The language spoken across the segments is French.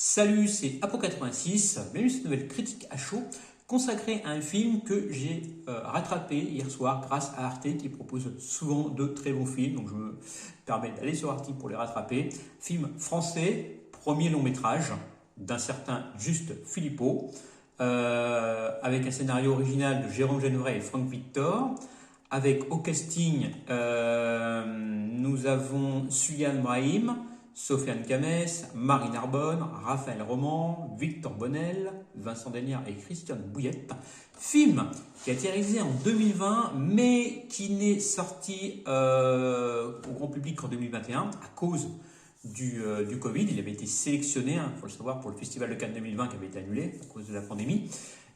Salut, c'est Apo86, bienvenue sur cette nouvelle critique à chaud consacrée à un film que j'ai rattrapé hier soir grâce à Arte qui propose souvent de très bons films, donc je me permets d'aller sur Arte pour les rattraper. Film français, premier long métrage d'un certain Juste Philippot, avec un scénario original de Jérôme Jeanneret et Franck Victor. Avec au casting, nous avons Suyan Brahim, Sofiane Kames, Marine Narbonne, Raphaël Roman, Victor Bonnel, Vincent Danière et Christiane Bouillette. Film qui a été réalisé en 2020 mais qui n'est sorti au grand public qu'en 2021 à cause du Covid. Il avait été sélectionné, il faut le savoir, pour le Festival de Cannes 2020 qui avait été annulé à cause de la pandémie.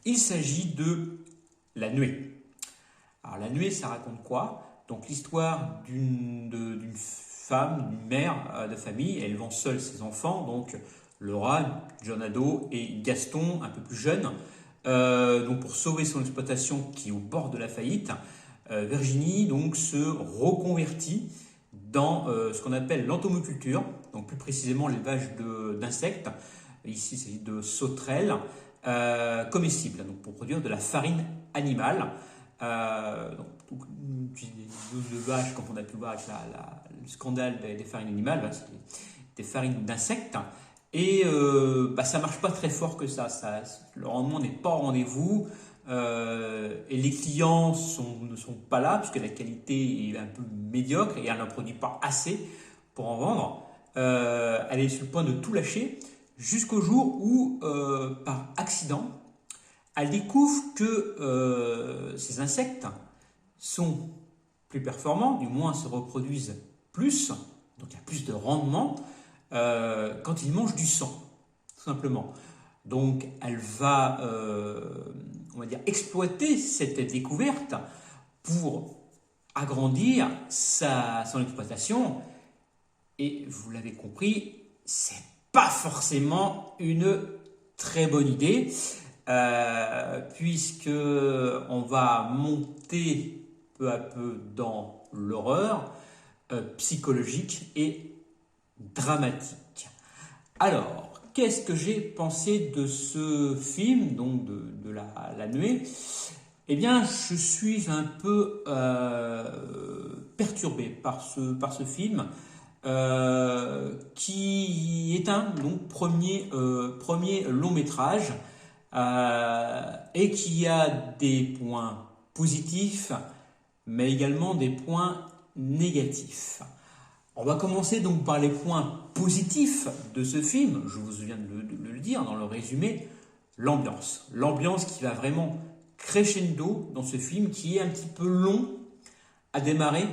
Il s'agit de La Nuée. Alors La Nuée, ça raconte quoi? Donc l'histoire d'une femme, d'une mère de famille, élevant seule ses enfants, donc Laura, jeune ado, et Gaston, un peu plus jeune. Donc pour sauver son exploitation qui est au bord de la faillite, Virginie donc se reconvertit dans ce qu'on appelle l'entomoculture, donc plus précisément l'élevage d'insectes. Ici, il s'agit de sauterelles comestibles, donc pour produire de la farine animale. Donc, de vache, comme on a pu voir avec le scandale des farines animales, c'est des farines d'insectes. Et ça marche pas très fort que ça. Le rendement n'est pas au rendez-vous. Et les clients ne sont pas là, puisque la qualité est un peu médiocre et elle n'en produit pas assez pour en vendre. Elle est sur le point de tout lâcher, jusqu'au jour où, par accident, elle découvre que ces insectes sont plus performants, du moins se reproduisent plus, donc il y a plus de rendement quand ils mangent du sang, tout simplement. Donc elle va, on va dire, exploiter cette découverte pour agrandir son exploitation. Et vous l'avez compris, c'est pas forcément une très bonne idée. Puisque on va monter peu à peu dans l'horreur psychologique et dramatique. Alors, qu'est-ce que j'ai pensé de ce film, donc de la Nuée? Eh bien, je suis un peu perturbé par ce film. Qui est un donc, premier long métrage et qui a des points positifs mais également des points négatifs. On va commencer donc par les points positifs de ce film. Je vous viens de le dire dans le résumé, l'ambiance qui va vraiment crescendo dans ce film, qui est un petit peu long à démarrer,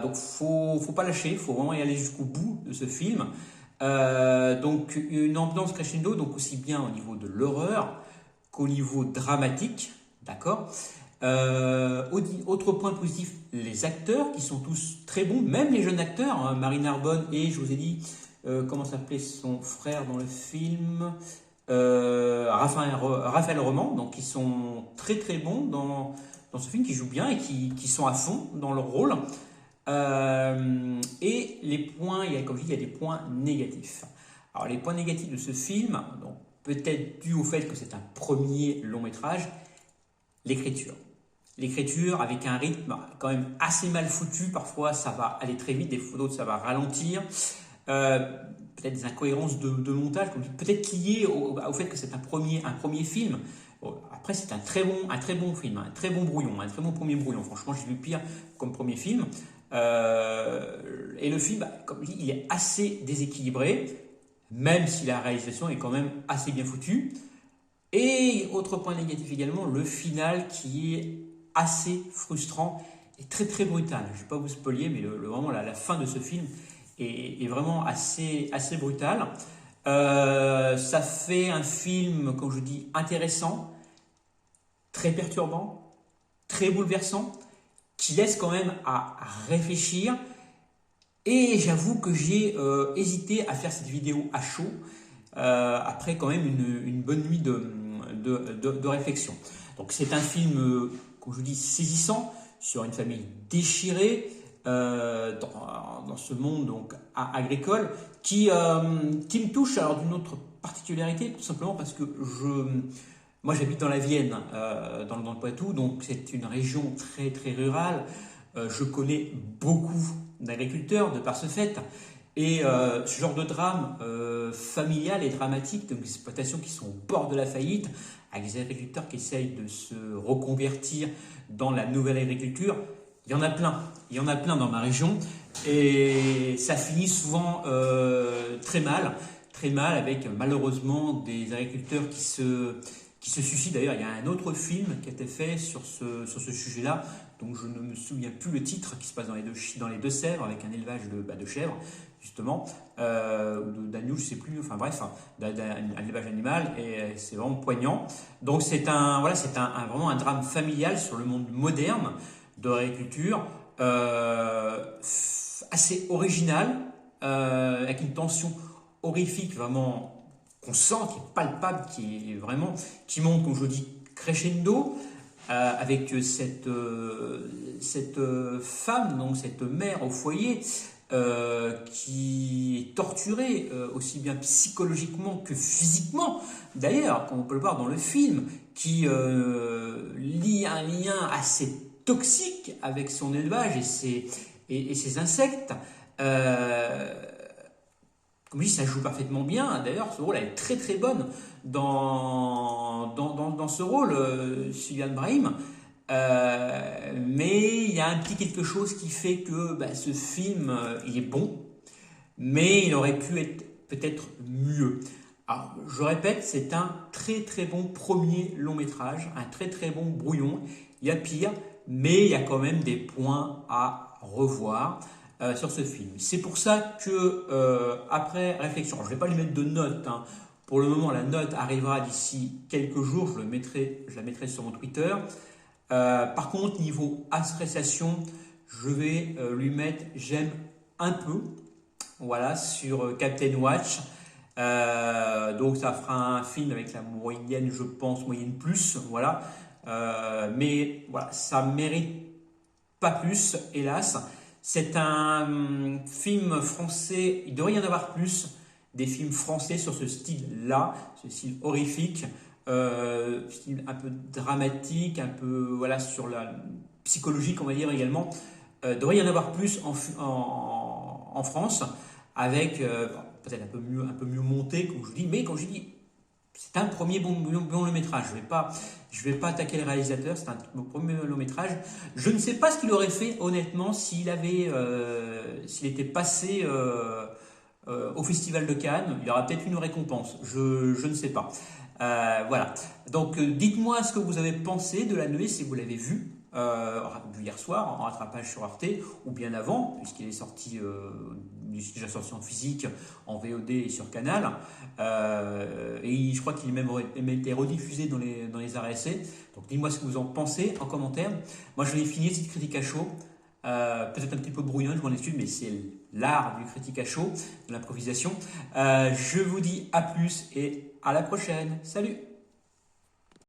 donc faut pas lâcher, faut vraiment y aller jusqu'au bout de ce film. Donc une ambiance crescendo, donc aussi bien au niveau de l'horreur qu'au niveau dramatique, d'accord. Autre point positif, les acteurs qui sont tous très bons, même les jeunes acteurs, hein, Marine Narbonne et je vous ai dit comment s'appelait son frère dans le film, Raphaël Roman, donc ils sont très très bons dans ce film, qui jouent bien et qui sont à fond dans leur rôle. Et les points, comme je dis, il y a des points négatifs. Alors les points négatifs de ce film, donc peut-être dû au fait que c'est un premier long métrage, l'écriture. L'écriture avec un rythme quand même assez mal foutu, parfois ça va aller très vite, des fois d'autres ça va ralentir. Peut-être des incohérences de montage, peut-être liées au fait que c'est un premier film. Bon, après, c'est un très bon film, un très bon brouillon, un très bon premier brouillon. Franchement, j'ai vu pire comme premier film. Et le film, comme je dis, il est assez déséquilibré, même si la réalisation est quand même assez bien foutue. Et autre point négatif également, le final qui est assez frustrant et très très brutal. Je ne vais pas vous spoiler, mais vraiment la fin de ce film est vraiment assez brutale. Ça fait un film, comme je dis, intéressant, très perturbant, très bouleversant, qui laisse quand même à réfléchir. Et j'avoue que j'ai hésité à faire cette vidéo à chaud, après quand même une bonne nuit de réflexion. Donc c'est un film, comme je vous dis, saisissant, sur une famille déchirée, dans ce monde donc agricole, qui me touche alors d'une autre particularité, tout simplement parce que moi j'habite dans la Vienne, dans le Poitou, donc c'est une région très très rurale. Je connais beaucoup d'agriculteurs de par ce fait. Et ce genre de drame familial et dramatique, donc des exploitations qui sont au bord de la faillite, avec des agriculteurs qui essayent de se reconvertir dans la nouvelle agriculture, il y en a plein. Il y en a plein dans ma région. Et ça finit souvent très mal, avec malheureusement des agriculteurs qui se suicident. D'ailleurs, il y a un autre film qui a été fait sur ce sujet-là, donc je ne me souviens plus le titre, qui se passe dans les Deux-Sèvres, avec un élevage de chèvres, justement, ou d'agneaux, je ne sais plus, enfin bref, un élevage animal, et c'est vraiment poignant. Donc c'est vraiment un drame familial sur le monde moderne de l'agriculture, assez original, avec une tension horrifique vraiment qu'on sent, qui est palpable, qui monte, comme je dis, crescendo, avec cette femme, donc cette mère au foyer, qui est torturée aussi bien psychologiquement que physiquement, d'ailleurs, comme on peut le voir dans le film, qui lie un lien assez toxique avec son élevage et ses insectes. Comme je dis, ça joue parfaitement bien. D'ailleurs, ce rôle, elle est très très bonne dans ce rôle, Sylviane Brahim. Mais il y a un petit quelque chose qui fait que ce film, il est bon, mais il aurait pu être peut-être mieux. Alors, je répète, c'est un très très bon premier long métrage, un très très bon brouillon. Il y a pire, mais il y a quand même des points à revoir sur ce film. C'est pour ça que, après réflexion, je ne vais pas lui mettre de note, hein. Pour le moment, la note arrivera d'ici quelques jours, je la mettrai sur mon Twitter. Par contre, niveau appréciation, je vais lui mettre j'aime un peu, voilà, sur Captain Watch. Donc ça fera un film avec la moyenne, je pense, moyenne plus, voilà. Mais voilà, ça mérite pas plus, hélas. C'est un film français, il devrait y en avoir plus, des films français sur ce style-là, ce style horrifique, style un peu dramatique, un peu voilà, sur la psychologique, on va dire également. Il devrait y en avoir plus en France, avec peut-être un peu mieux monté, comme je vous dis, mais comme je dis, c'est un premier bon long métrage. Je vais pas attaquer le réalisateur, c'est un premier long métrage. Je ne sais pas ce qu'il aurait fait, honnêtement, s'il était passé au Festival de Cannes. Il y aura peut-être une récompense, je ne sais pas. Voilà. Donc, dites-moi ce que vous avez pensé de La Nuée, si vous l'avez vu hier soir en rattrapage sur Arte, ou bien avant, puisqu'il est sorti, déjà sorti en physique, en VOD et sur Canal. Et je crois qu'il a même été rediffusé dans les arrêts essais. Donc, dites-moi ce que vous en pensez en commentaire. Moi, je vais finir cette critique à chaud. Peut-être un petit peu brouillon, je m'en excuse, mais c'est l'art du critique à chaud, de l'improvisation. Je vous dis à plus et à la prochaine. Salut!